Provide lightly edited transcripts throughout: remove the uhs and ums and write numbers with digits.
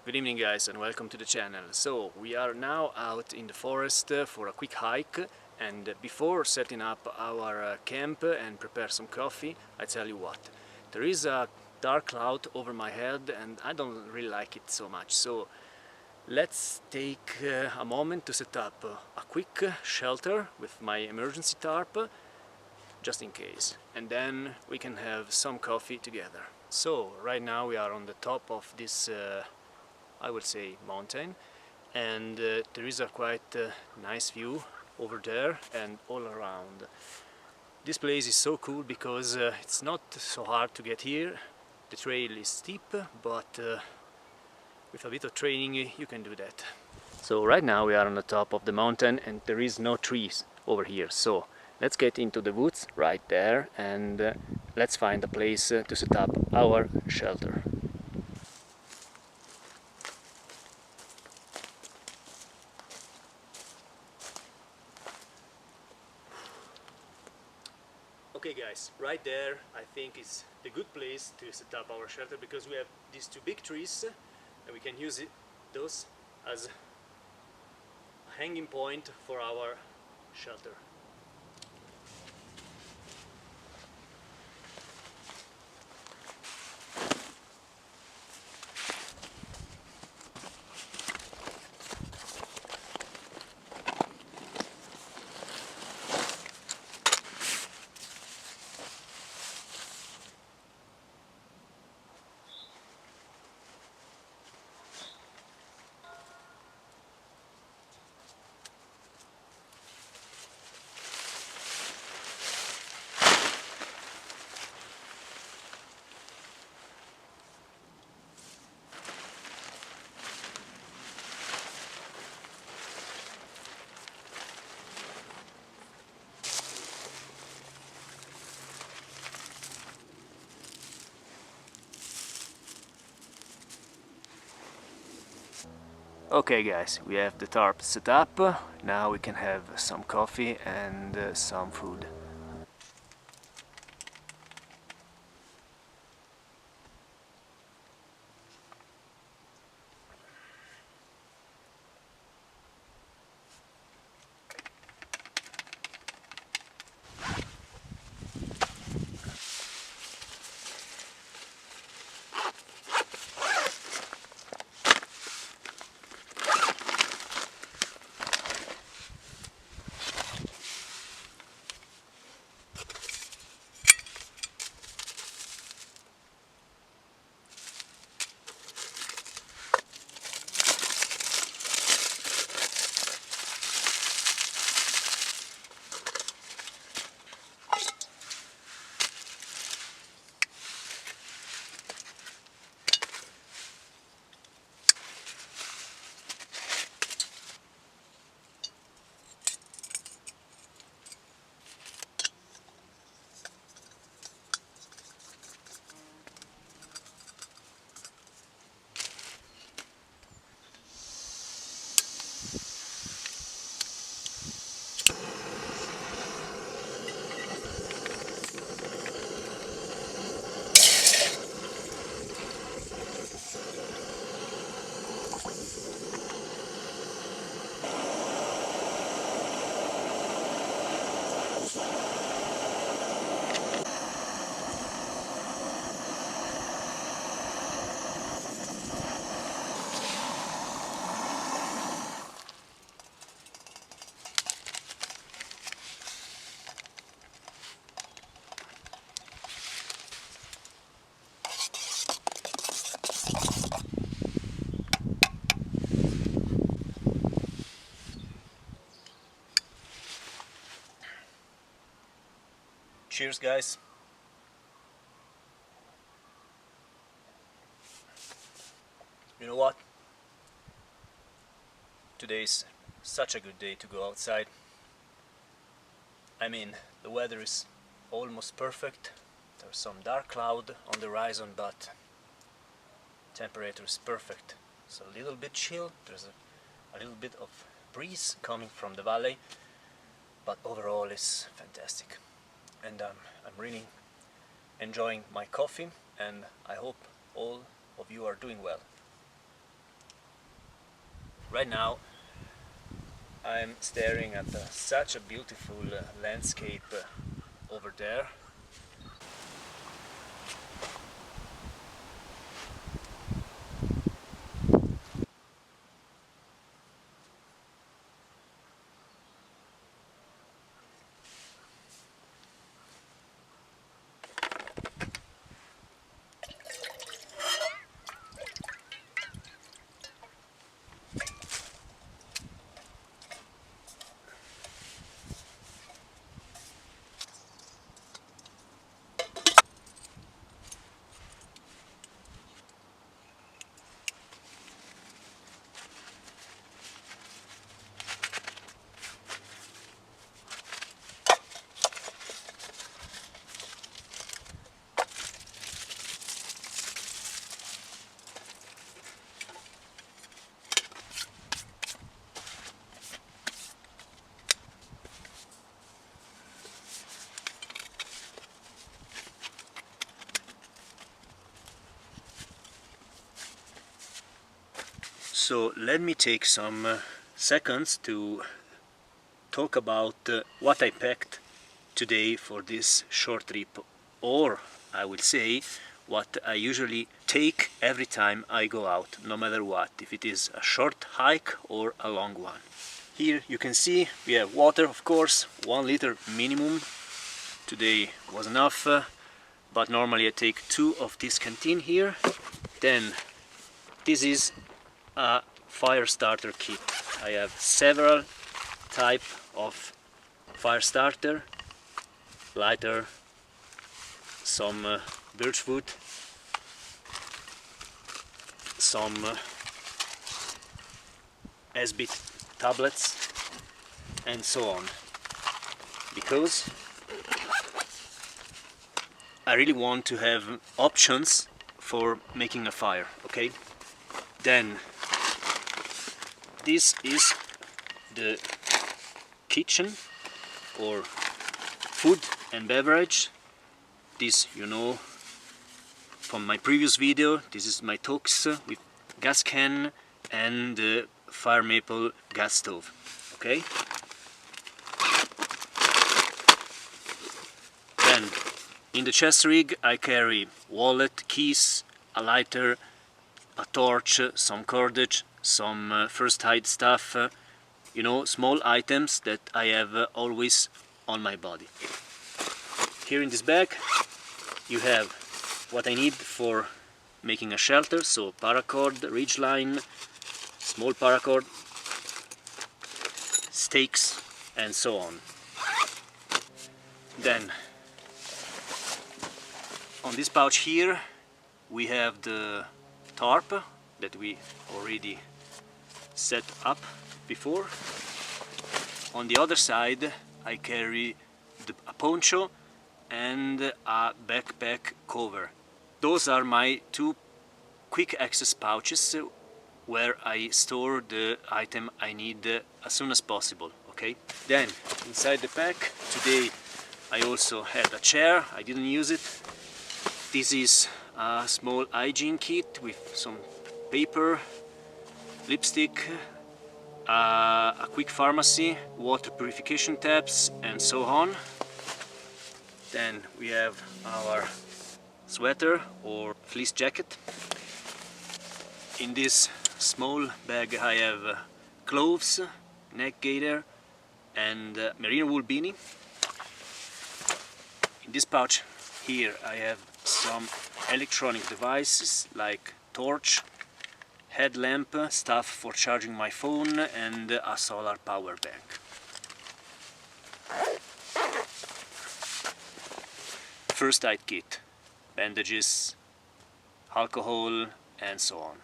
Good evening guys and welcome to the channel. So we are now out in the forest for a quick hike, and before setting up our camp and prepare some coffee, I tell you what, there is a dark cloud over my head and I don't really like it so much. So let's take a moment to set up a quick shelter with my emergency tarp just in case, and then we can have some coffee together. So right now we are on the top of this I would say mountain, and there is a quite nice view over there and all around. This place is so cool because it's not so hard to get here. The trail is steep, but with a bit of training you can do that. So right now we are on the top of the mountain and there is no trees over here, so let's get into the woods right there and let's find a place to set up our shelter. Okay guys, right there I think is the good place to set up our shelter, because we have these two big trees and we can use those as a hanging point for our shelter. Okay guys, we have the tarp set up. Now we can have some coffee and some food. Cheers guys! You know what? Today's such a good day to go outside. I mean, the weather is almost perfect. There's some dark cloud on the horizon, but temperature is perfect. It's a little bit chill, there's a little bit of breeze coming from the valley, but overall it's fantastic. And I'm really enjoying my coffee, and I hope all of you are doing well. Right now I'm staring at such a beautiful landscape over there. So let me take some seconds to talk about what I packed today for this short trip, or I will say what I usually take every time I go out, no matter what, if it is a short hike or a long one. Here you can see we have water, of course, 1 liter minimum. Today was enough, but normally I take 2 of this Canteen here. Then this is a fire starter kit. I have several type of fire starter, lighter, some birchwood, some S-bit tablets, and so on, because I really want to have options for making a fire. Okay, then this is the kitchen or food and beverage. This you know from my previous video. This is my Toaks with gas can and fire maple gas stove. Okay, then in the chest rig I carry wallet, keys, a lighter, a torch, some cordage, some first aid stuff, you know, small items that I have always on my body. Here in this bag you have what I need for making a shelter, so paracord, ridgeline, small paracord, stakes, and so on. Then on this pouch here we have the tarp that we already set up before. On the other side I carry a poncho and a backpack cover. Those are my 2 quick access pouches where I store the item I need as soon as possible. Okay, then inside the pack today I also had a chair. I didn't use it. This is a small hygiene kit with some paper, lipstick, a quick pharmacy, water purification taps, and so on. Then we have our sweater or fleece jacket. In this small bag I have gloves, neck gaiter, and merino wool beanie. In this pouch here I have some electronic devices like torch, headlamp, stuff for charging my phone, and a solar power bank. First aid kit, bandages, alcohol, and so on.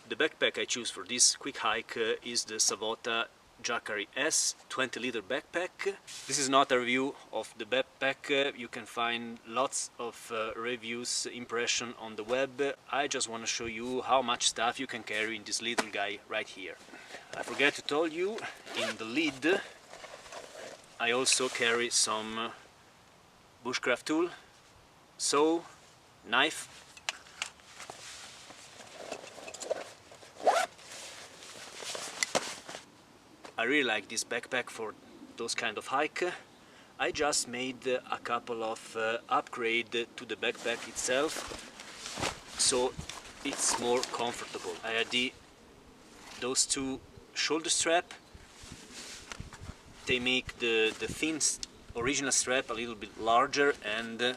The backpack I choose for this quick hike is the Savotta Jäkääri S 20-liter backpack. This is not a review of the backpack. You can find lots of reviews, impression on the web. I just want to show you how much stuff you can carry in this little guy right here. I forget to tell you, in the lid I also carry some bushcraft tool, saw, knife. I really like this backpack for those kind of hike. I just made a couple of upgrade to the backpack itself, so it's more comfortable. I had those two shoulder strap. They make the thin original strap a little bit larger and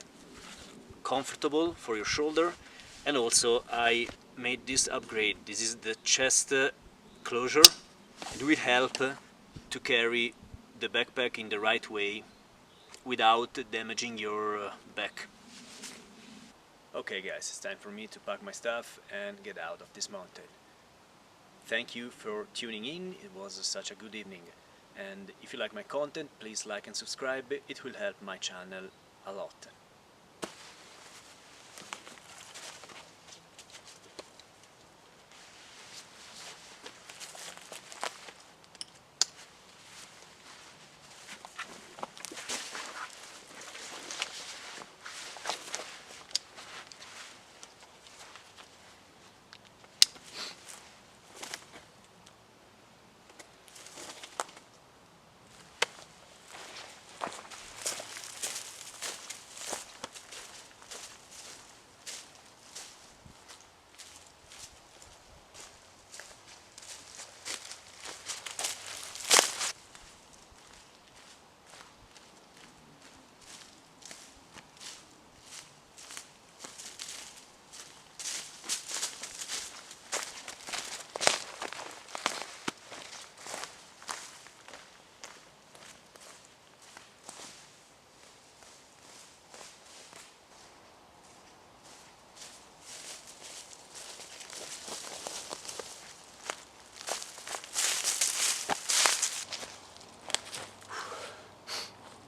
comfortable for your shoulder. And also I made this upgrade. This is the chest closure. It will help to carry the backpack in the right way without damaging your back. Okay guys, it's time for me to pack my stuff and get out of this mountain. Thank you for tuning in, it was such a good evening. And if you like my content, please like and subscribe, it will help my channel a lot.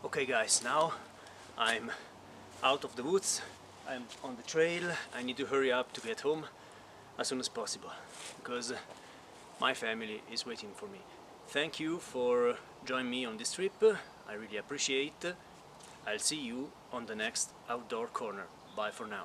Okay guys, now I'm out of the woods, I'm on the trail. I need to hurry up to get home as soon as possible because my family is waiting for me. Thank you for joining me on this trip, I really appreciate it. I'll see you on the next outdoor corner. Bye for now.